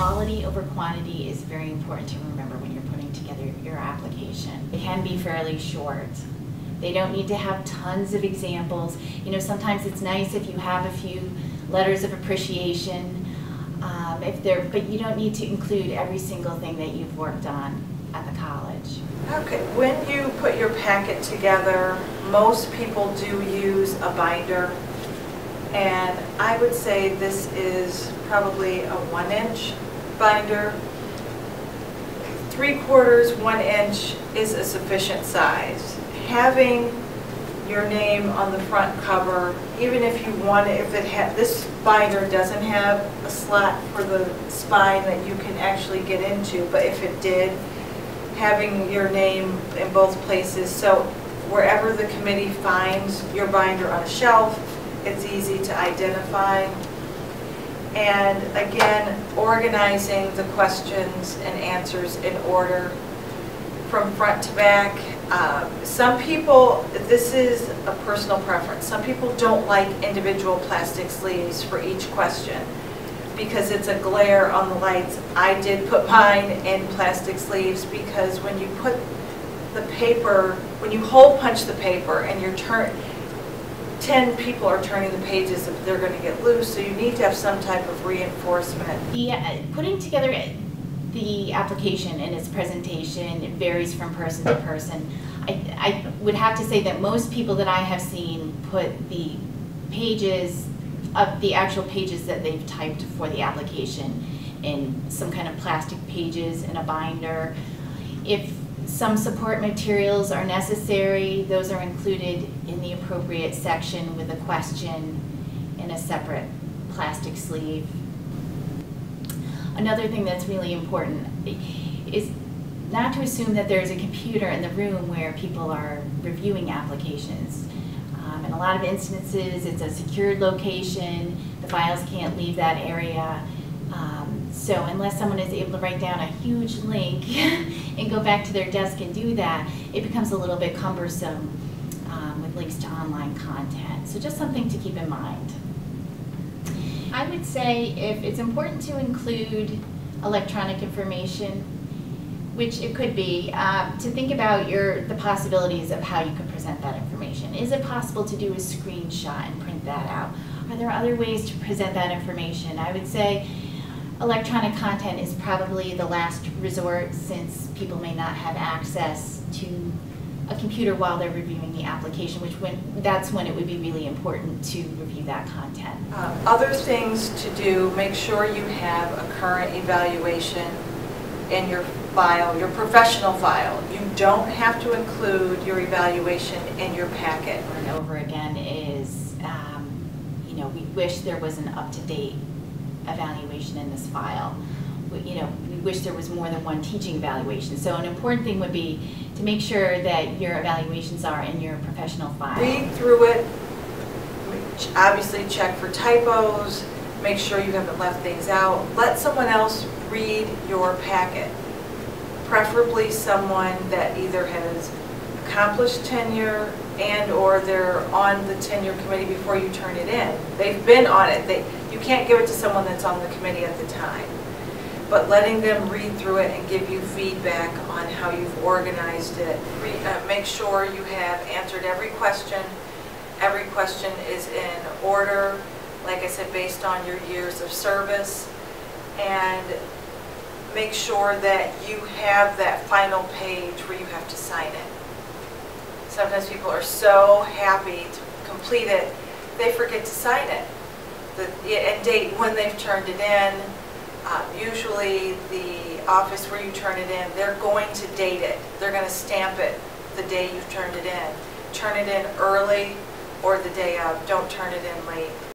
Quality over quantity is very important to remember when you're putting together your application. It can be fairly short. They don't need to have tons of examples. You know, sometimes it's nice if you have a few letters of appreciation, but you don't need to include every single thing that you've worked on at the college. Okay, when you put your packet together, most people do use a binder, and I would say this is probably a 1-inch binder. 3/4, 1 inch is a sufficient size. Having your name on the front cover, even if you want it, this binder doesn't have a slot for the spine that you can actually get into, but if it did, having your name in both places, so wherever the committee finds your binder on a shelf, it's easy to identify. And again, organizing the questions and answers in order from front to back. Some people, this is a personal preference, some people don't like individual plastic sleeves for each question because it's a glare on the lights. I did put mine in plastic sleeves because when you put the paper, when you hole punch the paper and you're 10 people are turning the pages, they're going to get loose, so you need to have some type of reinforcement. Putting together the application and its presentation varies from person to person. I would have to say that most people that I have seen put the pages of the actual pages that they've typed for the application in some kind of plastic pages in a binder. If some support materials are necessary, those are included in the appropriate section with a question in a separate plastic sleeve. Another thing that's really important is not to assume that there's a computer in the room where people are reviewing applications. In a lot of instances, it's a secured location, the files can't leave that area. So unless someone is able to write down a huge link and go back to their desk and do that, it becomes a little bit cumbersome with links to online content. So just something to keep in mind. I would say if it's important to include electronic information, which it could be, to think about the possibilities of how you could present that information. Is it possible to do a screenshot and print that out? Are there other ways to present that information? I would say electronic content is probably the last resort, since people may not have access to a computer while they're reviewing the application, that's when it would be really important to review that content. Other things to do, make sure you have a current evaluation in your file, your professional file. You don't have to include your evaluation in your packet. Over and over again is, we wish there was an up-to-date evaluation in this file. We wish there was more than one teaching evaluation. So an important thing would be to make sure that your evaluations are in your professional file. Read through it, obviously check for typos, make sure you haven't left things out. Let someone else read your packet, preferably someone that either has accomplished tenure and or they're on the tenure committee before you turn it in. They've been on it. You can't give it to someone that's on the committee at the time. But letting them read through it and give you feedback on how you've organized it. Make sure you have answered every question. Every question is in order, like I said, based on your years of service. And make sure that you have that final page where you have to sign it. Sometimes people are so happy to complete it, they forget to sign it. And date when they've turned it in. Usually the office where you turn it in, they're going to date it. They're going to stamp it the day you've turned it in. Turn it in early or the day of. Don't turn it in late.